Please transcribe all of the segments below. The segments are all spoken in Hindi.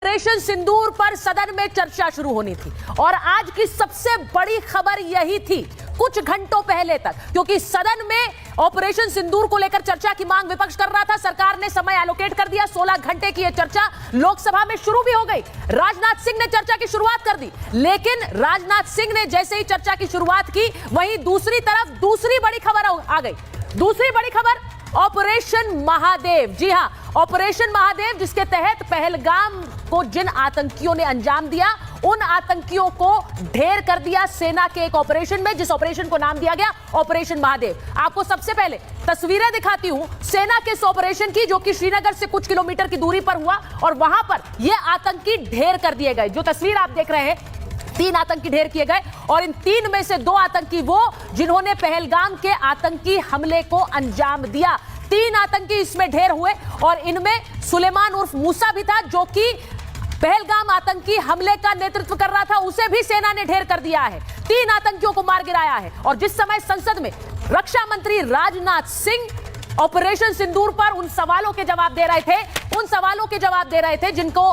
ऑपरेशन सिंदूर पर सदन में चर्चा शुरू होनी थी और आज की सबसे बड़ी खबर यही थी कुछ घंटों पहले तक, क्योंकि सदन में ऑपरेशन सिंदूर को लेकर चर्चा की मांग विपक्ष कर रहा था। सरकार ने समय एलोकेट कर दिया, 16 घंटे की यह चर्चा लोकसभा में शुरू भी हो गई। राजनाथ सिंह ने चर्चा की शुरुआत कर दी, लेकिन राजनाथ सिंह ने जैसे ही चर्चा की शुरुआत की, वहीं दूसरी तरफ दूसरी बड़ी खबर आ गई। दूसरी बड़ी खबर ऑपरेशन महादेव। जी हां, ऑपरेशन महादेव, जिसके तहत पहलगाम को जिन आतंकियों ने अंजाम दिया, उन आतंकियों को ढेर कर दिया सेना के एक ऑपरेशन में, जिस ऑपरेशन को नाम दिया गया ऑपरेशन महादेव। आपको सबसे पहले तस्वीरें दिखाती हूं सेना के इस ऑपरेशन की, जो कि श्रीनगर से कुछ किलोमीटर की दूरी पर हुआ और वहां पर यह आतंकी ढेर कर दिए गए। जो तस्वीर आप देख रहे हैं, 3 आतंकी ढेर किए गए और इन 3 में से 2 आतंकी वो जिन्होंने पहलगाम के आतंकी हमले को अंजाम दिया। 3 आतंकी इसमें ढेर हुए और इनमें सुलेमान उर्फ मूसा भी था, जो कि पहलगाम आतंकी हमले का नेतृत्व कर रहा था। उसे भी सेना ने ढेर कर दिया है, 3 आतंकियों को मार गिराया है। और जिस समय संसद में रक्षा मंत्री राजनाथ सिंह ऑपरेशन सिंदूर पर उन सवालों के जवाब दे रहे थे, उन सवालों के जवाब दे रहे थे जिनको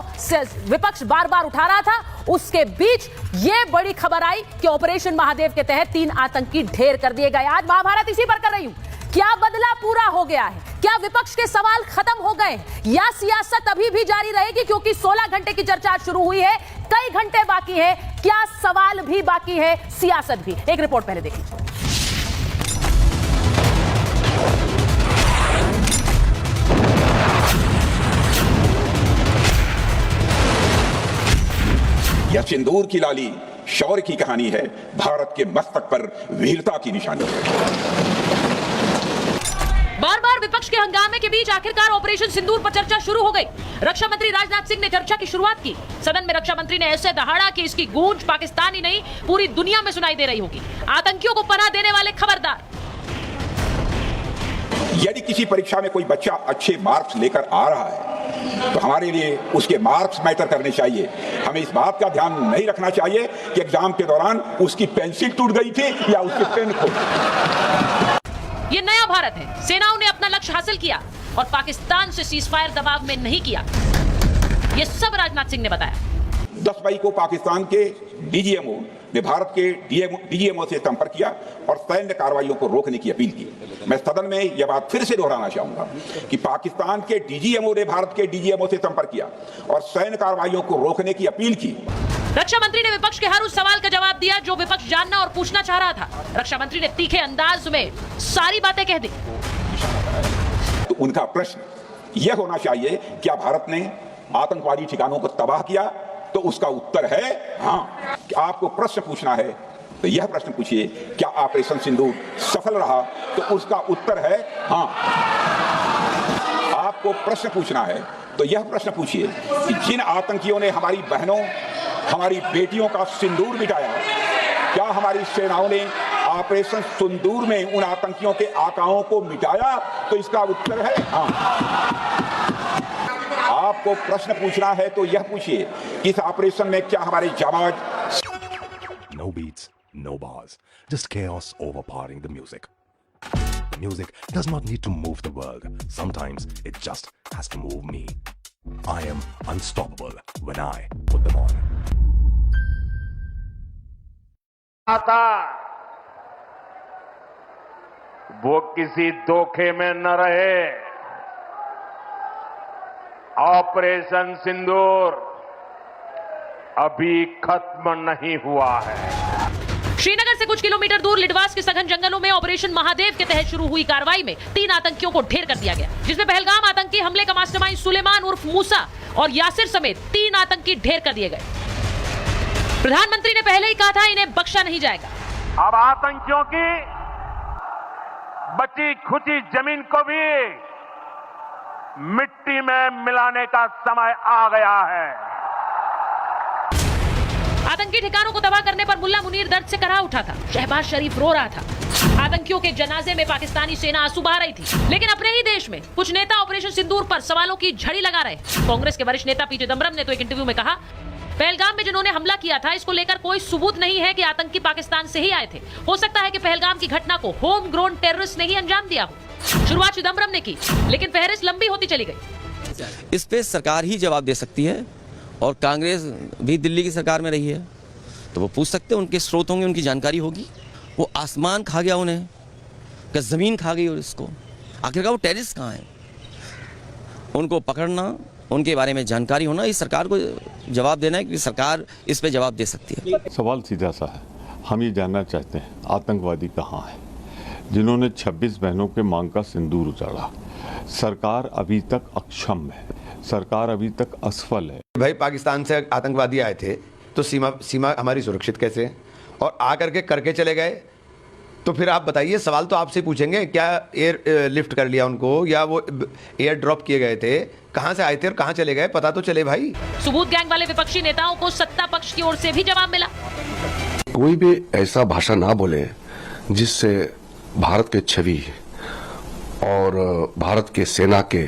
विपक्ष बार बार उठा रहा था, उसके बीच यह बड़ी खबर आई कि ऑपरेशन महादेव के तहत 3 आतंकी ढेर कर दिए गए। आज महाभारत इसी पर कर रही हूं। क्या बदला पूरा हो गया है? क्या विपक्ष के सवाल खत्म हो गए या सियासत अभी भी जारी रहेगी? क्योंकि 16 घंटे की चर्चा शुरू हुई है, कई घंटे बाकी है। क्या सवाल भी बाकी है, सियासत भी? एक रिपोर्ट पहले देख लीजिए। यह सिंदूर की लाली शौर्य की कहानी है, भारत के मस्तक पर वीरता की निशानी है। बार बार विपक्ष के हंगामे के बीच आखिरकार ऑपरेशन सिंदूर पर चर्चा शुरू हो गई। रक्षा मंत्री राजनाथ सिंह ने चर्चा की शुरुआत की। सदन में रक्षा मंत्री ने ऐसे दहाड़ा कि इसकी गूंज पाकिस्तान ही नहीं, पूरी दुनिया में सुनाई दे रही होगी। आतंकियों को पनाह देने वाले खबरदार। यदि किसी परीक्षा में कोई बच्चा अच्छे मार्क्स लेकर आ रहा है तो हमारे लिए उसके मार्क्स मैटर करने चाहिए। हमें इस बात का ध्यान नहीं रखना चाहिए कि एग्जाम के दौरान उसकी पेंसिल टूट गई थी या उसकी पेन खो गई। ये नया भारत है। सेनाओं ने अपना लक्ष्य हासिल किया और पाकिस्तान से सीजफायर दबाव में नहीं किया। ये सब राजनाथ सिंह ने बताया। 10 मई को पाकिस्तान के डीजीएमओ ने भारत के डीजीएमओ से संपर्क किया और सैन्य कार्रवाइयों को रोकने की अपील की। मैं सदन में यह बात फिर से दोहराना चाहूंगा कि पाकिस्तान के डीजीएमओ ने भारत के डीजीएमओ से संपर्क किया और सैन्य कार्रवाइयों को रोकने की अपील की। रक्षा मंत्री ने विपक्ष के हर उस सवाल का जवाब दिया जो विपक्ष जानना और पूछना चाह रहा था। रक्षा मंत्री ने तीखे अंदाज में सारी बातें कह दी। तो उनका प्रश्न यह होना चाहिए, क्या भारत ने आतंकवादी ठिकानों को तबाह किया? तो उसका उत्तर है हाँ। आपको प्रश्न पूछना है तो यह प्रश्न पूछिए, क्या ऑपरेशन सिंदूर सफल रहा? तो उसका उत्तर है हाँ। आपको प्रश्न पूछना है तो यह प्रश्न पूछिए कि जिन आतंकियों ने हमारी बहनों, हमारी बेटियों का सिंदूर मिटाया, क्या हमारी सेनाओं ने ऑपरेशन सिंदूर में उन आतंकियों के आकाओं को मिटाया? तो इसका उत्तर है हाँ। आपको प्रश्न पूछना है तो यह पूछिए कि इस ऑपरेशन में क्या हमारे जाबाज। No beats, no bars, just chaos overpowering the music. The music does not need to move the world. Sometimes it just has to move me. I am unstoppable when I put them on. आता वो किसी धोखे में न रहे। ऑपरेशन सिंदूर अभी खत्म नहीं हुआ है। श्रीनगर से कुछ किलोमीटर दूर लिडवास के सघन जंगलों में ऑपरेशन महादेव के तहत शुरू हुई कार्रवाई में 3 आतंकियों को ढेर कर दिया गया, जिसमें पहलगाम आतंकी हमले का मास्टरमाइंड सुलेमान उर्फ मूसा और यासिर समेत 3 आतंकी ढेर कर दिए गए। प्रधानमंत्री ने पहले ही कहा था, इन्हें बख्शा नहीं जाएगा। अब आतंकियों की बची खुची जमीन को भी मिट्टी में मिलाने का समय आ गया है। आतंकी ठिकानों को तबाह करने पर मुल्ला मुनीर दर्द से कराह उठा था। शहबाज शरीफ रो रहा था। आतंकियों के जनाजे में पाकिस्तानी सेना आंसू बहा रही थी। लेकिन अपने ही देश में कुछ नेता ऑपरेशन सिंदूर पर सवालों की झड़ी लगा रहे। कांग्रेस के वरिष्ठ नेता पी चिदंबरम ने तो एक इंटरव्यू में कहा, पहलगाम में जिन्होंने हमला किया था, इसको लेकर कोई सबूत नहीं है कि आतंकी पाकिस्तान से ही आए थे। हो सकता है कि पहलगाम की घटना को होम ग्रोन टेररिस्ट ने ही अंजाम दिया हो। शुरुआत चिदंबरम ने की, लेकिन फहरिस्त लंबी होती चली गई। इस पे सरकार ही जवाब दे सकती है और कांग्रेस भी दिल्ली की सरकार में रही है, तो वो पूछ सकते हैं, उनके स्रोत होंगे, उनकी जानकारी होगी। वो आसमान खा गया उन्हें, क्या ज़मीन खा गई और इसको आखिरकार वो टेररिस्ट कहाँ हैं? उनको पकड़ना, उनके बारे में जानकारी होना, इस सरकार को जवाब देना है कि सरकार इस पे जवाब दे सकती है। सवाल सीधा सा है, हम ये जानना चाहते हैं आतंकवादी कहाँ है जिन्होंने 26 बहनों के मांग का सिंदूर उजाड़ा। सरकार अभी तक अक्षम है, सरकार अभी तक असफल है। भाई पाकिस्तान से आतंकवादी आए थे तो सीमा हमारी सुरक्षित कैसे है? और आकर के करके चले गए, तो फिर आप बताइए, सवाल तो आपसे पूछेंगे, क्या एयर लिफ्ट कर लिया उनको या वो एयर ड्रॉप किए गए थे? कहां से आए थे और कहां चले गए, पता तो चले भाई। सुबूत गैंग वाले विपक्षी नेताओं को सत्ता पक्ष की ओर से भी जवाब मिला। कोई भी ऐसा भाषा ना बोले जिससे भारत के छवि और भारत के सेना के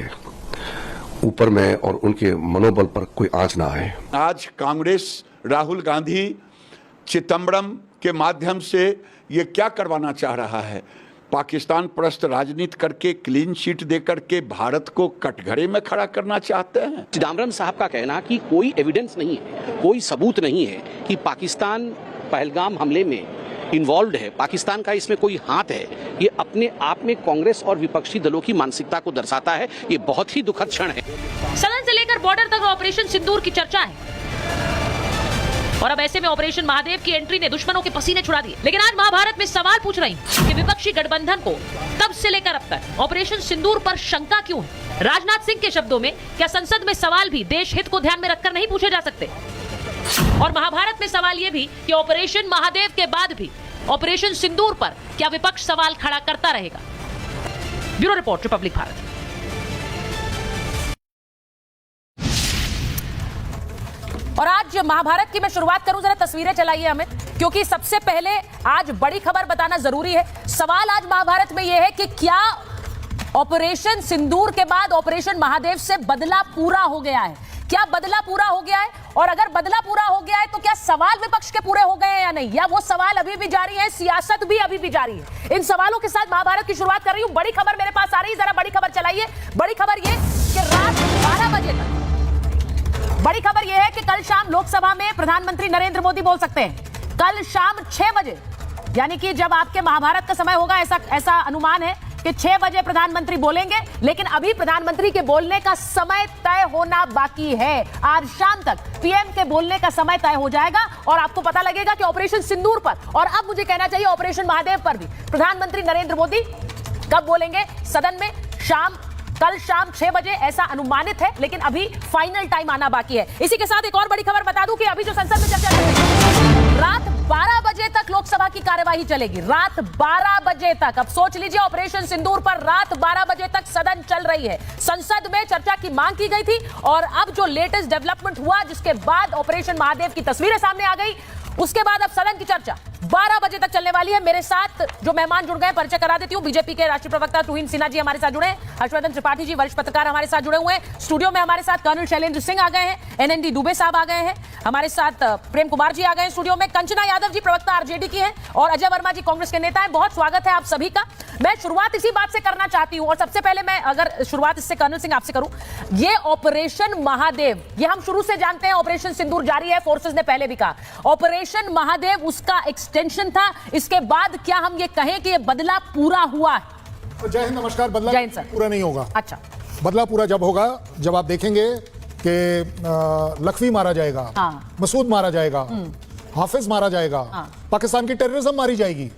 ऊपर में और उनके मनोबल पर कोई आंच ना आए। आज कांग्रेस राहुल गांधी चिदम्बरम के माध्यम से ये क्या करवाना चाह रहा है? पाकिस्तान परस्त राजनीति करके, क्लीन शीट दे करके भारत को कटघरे में खड़ा करना चाहते हैं। चिदम्बरम साहब का कहना कि कोई एविडेंस नहीं है, कोई सबूत नहीं है कि पाकिस्तान पहलगाम हमले में इन्वॉल्व है, पाकिस्तान का इसमें कोई हाथ है, ये अपने आप में कांग्रेस और विपक्षी दलों की मानसिकता को दर्शाता है। ये बहुत ही दुखद क्षण है। सदन से लेकर बॉर्डर तक ऑपरेशन सिंदूर की चर्चा है, और अब ऐसे में ऑपरेशन महादेव की एंट्री ने दुश्मनों के पसीने छुड़ा दिए। लेकिन आज महाभारत में सवाल पूछ रही कि विपक्षी गठबंधन को तब से लेकर अब तक ऑपरेशन सिंदूर पर शंका क्यों है? राजनाथ सिंह के शब्दों में, क्या संसद में सवाल भी देश हित को ध्यान में रखकर नहीं पूछे जा सकते? और महाभारत में सवाल यह भी कि ऑपरेशन महादेव के बाद भी ऑपरेशन सिंदूर पर क्या विपक्ष सवाल खड़ा करता रहेगा? Bureau report, Republic Bharat. और आज महाभारत की मैं शुरुआत करूं, जरा तस्वीरें चलाइए अमित, क्योंकि सबसे पहले आज बड़ी खबर बताना जरूरी है। सवाल आज महाभारत में यह है कि क्या ऑपरेशन सिंदूर के बाद ऑपरेशन महादेव से बदला पूरा हो गया है? क्या बदला पूरा हो गया है? और अगर बदला पूरा हो गया है तो क्या सवाल विपक्ष के पूरे हो गए हैं या नहीं, या वो सवाल अभी भी जारी है, सियासत भी अभी भी जारी है? इन सवालों के साथ महाभारत की शुरुआत कर रही हूं। बड़ी खबर मेरे पास आ रही है, जरा बड़ी खबर चलाइए। बड़ी खबर यह कि रात 12 बजे तक, बड़ी खबर यह है कि कल शाम लोकसभा में प्रधानमंत्री नरेंद्र मोदी बोल सकते हैं। कल शाम 6 बजे, यानी कि जब आपके महाभारत का समय होगा, ऐसा अनुमान है कि 6 बजे प्रधानमंत्री बोलेंगे। लेकिन अभी प्रधानमंत्री के बोलने का समय तय होना बाकी है। आज शाम तक पीएम के बोलने का समय तय हो जाएगा और आपको पता लगेगा कि ऑपरेशन सिंदूर पर, और अब मुझे कहना चाहिए ऑपरेशन महादेव पर भी प्रधानमंत्री नरेंद्र मोदी कब बोलेंगे सदन में। कल शाम 6 बजे ऐसा अनुमानित है, लेकिन अभी फाइनल टाइम आना बाकी है। इसी के साथ एक और बड़ी खबर बता दूं कि अभी जो संसद में चर्चा चल रही है, रात 12 बजे तक लोकसभा की कार्यवाही चलेगी। रात 12 बजे तक, अब सोच लीजिए, ऑपरेशन सिंदूर पर रात 12 बजे तक सदन चल रही है। संसद में चर्चा की मांग की गई थी और अब जो लेटेस्ट डेवलपमेंट हुआ, जिसके बाद ऑपरेशन महादेव की तस्वीरें सामने आ गई, उसके बाद अब सदन की चर्चा 12 बजे तक चलने वाली है। मेरे साथ जो मेहमान जुड़ गए, परिचय करा देती हूं। बीजेपी के राष्ट्रीय प्रवक्ता तुहिन सिन्हा जी हमारे साथ जुड़े हैं, हर्षवर्धन त्रिपाठी जी वरिष्ठ पत्रकार हमारे साथ जुड़े हुए हैं। स्टूडियो में हमारे साथ कर्नल शैलेंद्र सिंह आ गए हैं, एनएनडी दुबे साहब आ गए हैं, हमारे साथ प्रेम कुमार जी आ गए हैं स्टूडियो में, कंचना यादव जी प्रवक्ता आरजेडी की हैं, और अजय वर्मा जी कांग्रेस के नेता हैं। बहुत स्वागत है आप सभी का। मैं शुरुआत इसी बात से करना चाहती हूं, और सबसे पहले मैं अगर शुरुआत इससे कर्नल सिंह आपसे करूं, ये ऑपरेशन महादेव, ये हम शुरू से जानते हैं, ऑपरेशन सिंदूर जारी है, फोर्सेस ने पहले भी कहा। ऑपरेशन महादेव उसका एक्सटेंशन था, इसके बाद क्या हम ये कहें कि ये बदला पूरा हुआ है? जय हिंद, नमस्कार। बदला पूरा नहीं होगा। अच्छा, बदला पूरा जब होगा जब आप देखेंगे कि लखवी मारा जाएगा, हाँ, मसूद मारा जाएगा, हाफिज मारा जाएगा, हाँ, पाकिस्तान की टेररिज्म मारी जाएगी,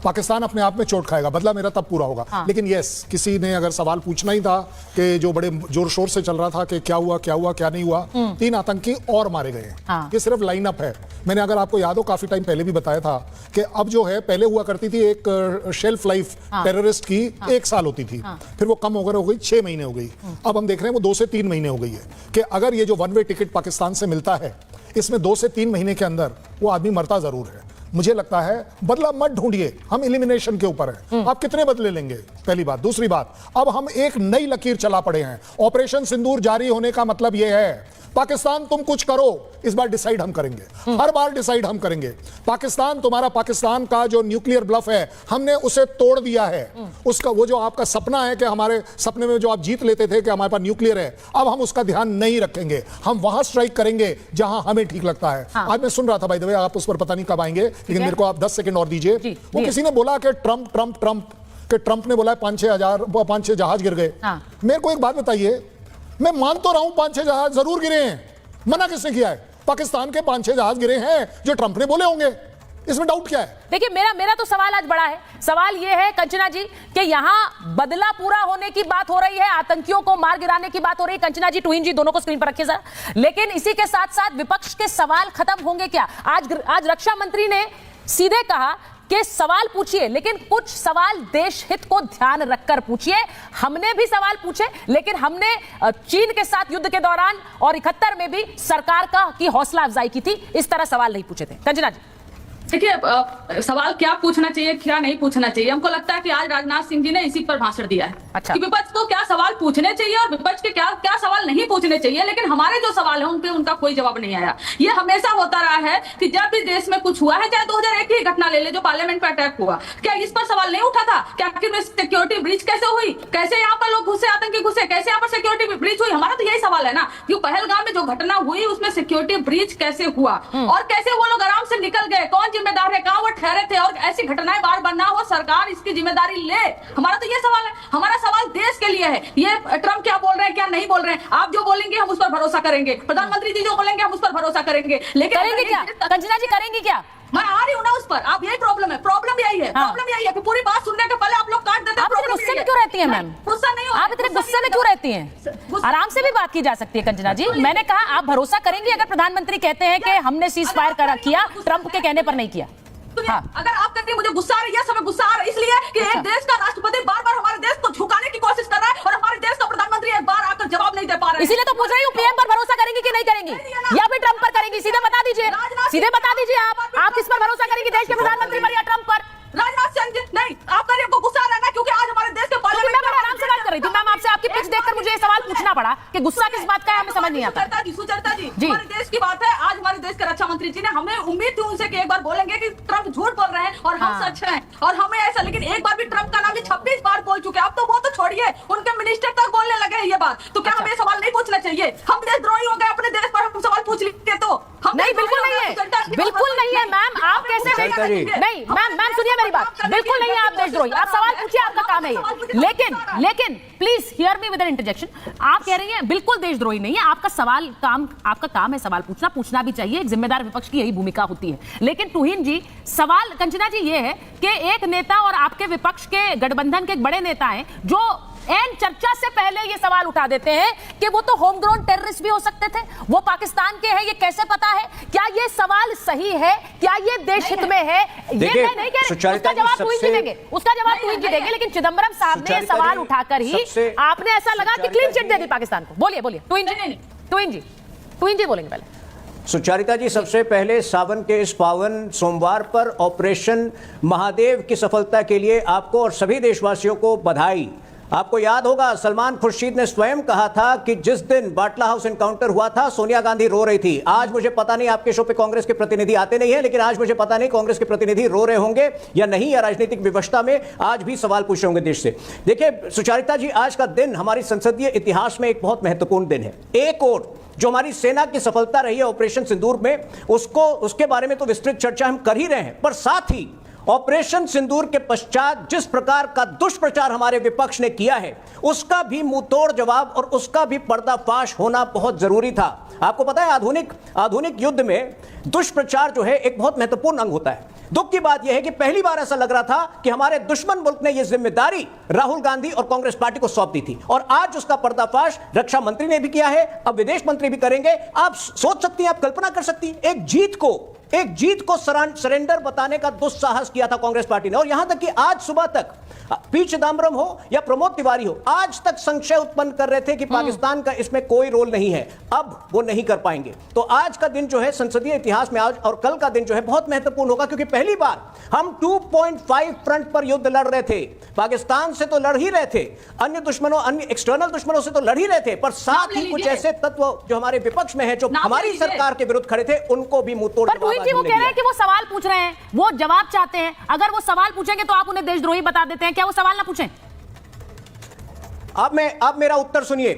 पाकिस्तान अपने आप में चोट खाएगा। बदला मेरा तब पूरा होगा। हाँ। लेकिन यस, किसी ने अगर सवाल पूछना ही था कि जो बड़े जोर शोर से चल रहा था कि क्या हुआ क्या नहीं हुआ, 3 आतंकी और मारे गए हैं। हाँ। ये सिर्फ लाइन अप है। मैंने, अगर आपको याद हो, काफी टाइम पहले भी बताया था कि अब जो है, पहले हुआ करती थी एक शेल्फ लाइफ टेररिस्ट की 1 साल होती थी, फिर वो कम होकर हो गई 6 महीने हो गई। अब हम देख रहे हैं वो 2 से 3 महीने हो गई है कि अगर ये जो 1 वे टिकट पाकिस्तान से मिलता है, इसमें 2 से 3 महीने के अंदर वो आदमी मरता जरूर है। मुझे लगता है बदला मत ढूंढिए, हम एलिमिनेशन के ऊपर हैं। आप कितने बदले लेंगे, पहली बात। दूसरी बात, अब हम एक नई लकीर चला पड़े हैं। ऑपरेशन सिंदूर जारी होने का मतलब यह है पाकिस्तान तुम कुछ करो, इस बार डिसाइड हम करेंगे, हर बार डिसाइड हम करेंगे। पाकिस्तान, तुम्हारा पाकिस्तान का जो न्यूक्लियर ब्लफ है हमने उसे तोड़ दिया है। उसका वो जो आपका सपना है कि हमारे सपने में जो आप जीत लेते थे कि हमारे पास न्यूक्लियर है, अब हम उसका ध्यान नहीं रखेंगे, हम वहां स्ट्राइक करेंगे जहां हमें ठीक लगता है। आज मैं सुन रहा था, भाई द वे, आप उस पर पता नहीं कब आएंगे, लेकिन मेरे को आप 10 सेकंड और दीजिए। वो किसी ने बोला कि ट्रंप ने बोला 5-6 जहाज गिर गए। मेरे को एक बात बताइए, मैं मान तो रहा हूं 5-6 जहाज जरूर गिरे हैं, मना किसने किया है? पाकिस्तान के 5-6 जहाज गिरे हैं जो ट्रंप ने बोले होंगे, इसमें डाउट क्या है? देखिए, मेरा तो सवाल आज बड़ा है। सवाल यह है कंचना जी कि यहां बदला पूरा होने की बात हो रही है, आतंकियों को मार गिराने की बात हो रही है। कंचना जी, टूहिन जी, दोनों को स्क्रीन पर रखिए जरा। लेकिन इसी के साथ साथ विपक्ष के सवाल खत्म होंगे क्या? आज रक्षा मंत्री ने सीधे कहा कि सवाल पूछिए, लेकिन कुछ सवाल देश हित को ध्यान रखकर पूछिए। हमने भी सवाल पूछे, लेकिन हमने चीन के साथ युद्ध के दौरान और 71 में भी सरकार की हौसला अफजाई की थी, इस तरह सवाल नहीं पूछे थे। कंचना जी, देखिए, सवाल क्या पूछना चाहिए, क्या नहीं पूछना चाहिए, हमको लगता है कि आज राजनाथ सिंह जी ने इसी पर भाषण दिया है। अच्छा। कि विपक्ष को क्या सवाल पूछने चाहिए और विपक्ष के क्या क्या सवाल नहीं पूछने चाहिए, लेकिन हमारे जो सवाल है उन पे उनका कोई जवाब नहीं आया। ये हमेशा होता रहा है कि जब भी देश में कुछ हुआ है, चाहे 2001 की घटना ले ले जो पार्लियामेंट पर अटैक हुआ, क्या इस पर सवाल नहीं उठा था? क्या आखिर में सिक्योरिटी ब्रीच कैसे हुई, कैसे यहाँ पर लोग घुसे, आतंकी घुसे, कैसे यहाँ पर सिक्योरिटी ब्रीच हुई? हमारा तो यही सवाल है ना कि पहलगाम में जो घटना हुई उसमें सिक्योरिटी ब्रीच कैसे हुआ और कैसे वो लोग आराम से निकल गए, कौन जिम्मेदार है, कहाँ वो ठहरे थे, और ऐसी घटनाएं बार बार ना हो, सरकार इसकी जिम्मेदारी ले। हमारा तो ये सवाल है, हमारा सवाल देश के लिए है। ये ट्रंप क्या बोल रहे हैं, क्या नहीं बोल रहे हैं, आप जो बोलेंगे हम उस पर भरोसा करेंगे, प्रधानमंत्री जी जो बोलेंगे हम उस पर भरोसा करेंगे, लेकिन करेंगे क्या? कंचना जी, करेंगे क्या? मैं आ रही हूँ ना उस पर। आप यही प्रॉब्लम है, प्रॉब्लम यही है, प्रॉब्लम यही है कि पूरी बात सुनने के पहले आप लोग काट देते हैं। आप इतने गुस्से में क्यों रहती हैं मैम? गुस्सा नहीं, आप इतने गुस्से में क्यों रहती हैं? आराम से भी बात की जा सकती है कंचना जी। मैंने कहा आप भरोसा करेंगे अगर प्रधानमंत्री कहते हैं कि हमने सीज फायर किया, ट्रंप के कहने पर नहीं किया। हाँ। अगर आप कहते हैं मुझे गुस्सा आ रहा है, समय गुस्सा आ रहा है इसलिए कि एक देश का राष्ट्रपति बार बार हमारे देश को झुकाने की कोशिश कर रहा है और हमारे देश का प्रधानमंत्री एक बार आकर जवाब नहीं दे पा रहे हैं। इसीलिए तो पूछ रही हूँ, पीएम पर भरोसा करेंगी कि नहीं करेंगी, या फिर ट्रंप पर करेंगी? सीधे बता दीजिए, सीधे बता दीजिए। आप किस पर भरोसा करेंगी, देश के प्रधानमंत्री पर या ट्रंप पर? राजनाथ सिंह जी नहीं, आप करिए, आपको गुस्सा आ रहा है ना, क्योंकि आज हमारे देश के पार्लियामेंट में आराम से बात कर रही थी मैम, आपसे आपकी पिच देखकर मुझे ये सवाल पूछना पड़ा कि गुस्सा किस बात का है, हमें समझ नहीं आता। सुचरिता जी, हमारे देश की बात है। आज हमारे देश के रक्षा मंत्री जी ने, हमें उम्मीद थी उनसे कि एक बार बोलेंगे कि ट्रंप झूठ बोल रहे हैं और हम सच हैं, और हमें ऐसा, लेकिन एक बार भी ट्रंप का नाम 26 बार बोल चुके हैं। अब तो वो तो छोड़िए, उनके मिनिस्टर तक बोलने लगे हैं ये बात, तो क्या हमें सवाल नहीं पूछना चाहिए? हम देशद्रोही हो गए, अपने देश पर हम सवाल पूछ लेते तो नहीं, बिल्कुल नहीं है, बिल्कुल नहीं है मैम। आप कैसे नहीं मैम, सुनिए मेरी बात, बिल्कुल नहीं है आप देशद्रोही। आप सवाल पूछिए, आपका काम है ये। लेकिन please hear me with an interjection. आप कह रही हैं बिल्कुल देशद्रोही नहीं है, आपका काम है सवाल पूछना भी चाहिए, एक जिम्मेदार विपक्ष की यही भूमिका होती है। लेकिन टूहिन जी, सवाल कंचना जी ये है कि एक नेता और आपके विपक्ष के गठबंधन के एक बड़े नेता हैं जो एन चर्चा से पहले ये सवाल उठा देते हैं कि वो तो होम ग्रोन टेररिस्ट भी हो सकते थे, वो पाकिस्तान के हैं, ये कैसे पता है? क्या ये सवाल सही है? क्या ये देश हित में है? ये मैं नहीं कह रही, उसका जवाब टूहिन जी देंगे, लेकिन चिदम्बरम साहब ने ये सवाल उठाकर ही आपने ऐसा लगा कि क्लीन चिट दे दी पाकिस्तान को। बोलिए टूहिन जी बोलेंगे पहले। सुचारिता जी, सबसे पहले सावन के इस पावन सोमवार पर ऑपरेशन महादेव की सफलता के लिए आपको और सभी देशवासियों को बधाई। आपको याद होगा सलमान खुर्शीद ने स्वयं कहा था कि जिस दिन बाटला हाउस एनकाउंटर हुआ था सोनिया गांधी रो रही थी। आज मुझे पता नहीं, आपके शो पे कांग्रेस के प्रतिनिधि आते नहीं है, लेकिन आज मुझे पता नहीं कांग्रेस के प्रतिनिधि रो रहे होंगे या नहीं, या राजनीतिक विवशता में आज भी सवाल पूछ रहे होंगे देश से। देखिए सुचारिता जी, आज का दिन हमारी संसदीय इतिहास में एक बहुत महत्वपूर्ण दिन है। एक और जो हमारी सेना की सफलता रही है ऑपरेशन सिंदूर में, उसके बारे में तो विस्तृत चर्चा हम कर ही रहे हैं, पर साथ ही ऑपरेशन सिंदूर के पश्चात जिस प्रकार का दुष्प्रचार हमारे विपक्ष ने किया है उसका भी मुंहतोड़ जवाब और उसका भी पर्दाफाश होना बहुत जरूरी था। आपको पता है आधुनिक युद्ध में दुष्प्रचार जो है एक बहुत महत्वपूर्ण अंग होता है। दुख की बात यह है कि पहली बार ऐसा लग रहा था कि हमारे दुश्मन मुल्क ने यह जिम्मेदारी राहुल गांधी और कांग्रेस पार्टी को सौंप दी थी, और आज उसका पर्दाफाश रक्षा मंत्री ने भी किया है, अब विदेश मंत्री भी करेंगे। आप सोच सकती हैं, आप कल्पना कर सकती हैं, एक जीत को एक जीत को सरेंडर बताने का दुस्साहस किया था कांग्रेस पार्टी ने। और यहां तक कि आज सुबह तक पी चिदम्बरम हो या प्रमोद तिवारी हो, आज तक संशय उत्पन्न कर रहे थे कि पाकिस्तान का इसमें कोई रोल नहीं है। अब वो नहीं कर पाएंगे। तो आज का दिन जो है संसदीय इतिहास में, आज और कल का दिन जो है बहुत महत्वपूर्ण होगा, क्योंकि पहली बार हम 2.5 फ्रंट पर युद्ध लड़ रहे थे। पाकिस्तान से तो लड़ ही रहे थे, अन्य दुश्मनों, अन्य एक्सटर्नल दुश्मनों से तो लड़ ही रहे थे, पर साथ ही कुछ ऐसे तत्व जो हमारे विपक्ष में है, जो हमारी सरकार के विरुद्ध खड़े थे, उनको भी मुंहतोड़ जवाब जी वो कह रहे हैं कि वो सवाल पूछ रहे हैं, वो जवाब चाहते हैं। अगर वो सवाल पूछेंगे तो आप उन्हें देशद्रोही बता देते हैं, क्या वो सवाल ना पूछें? अब मेरा उत्तर सुनिए।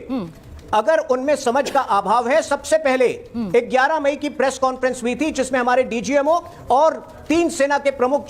अगर उनमें समझ का अभाव है, सबसे पहले 11 मई की प्रेस कॉन्फ्रेंस हुई थी जिसमें हमारे डीजीएमओ और 3 सेना के प्रमुख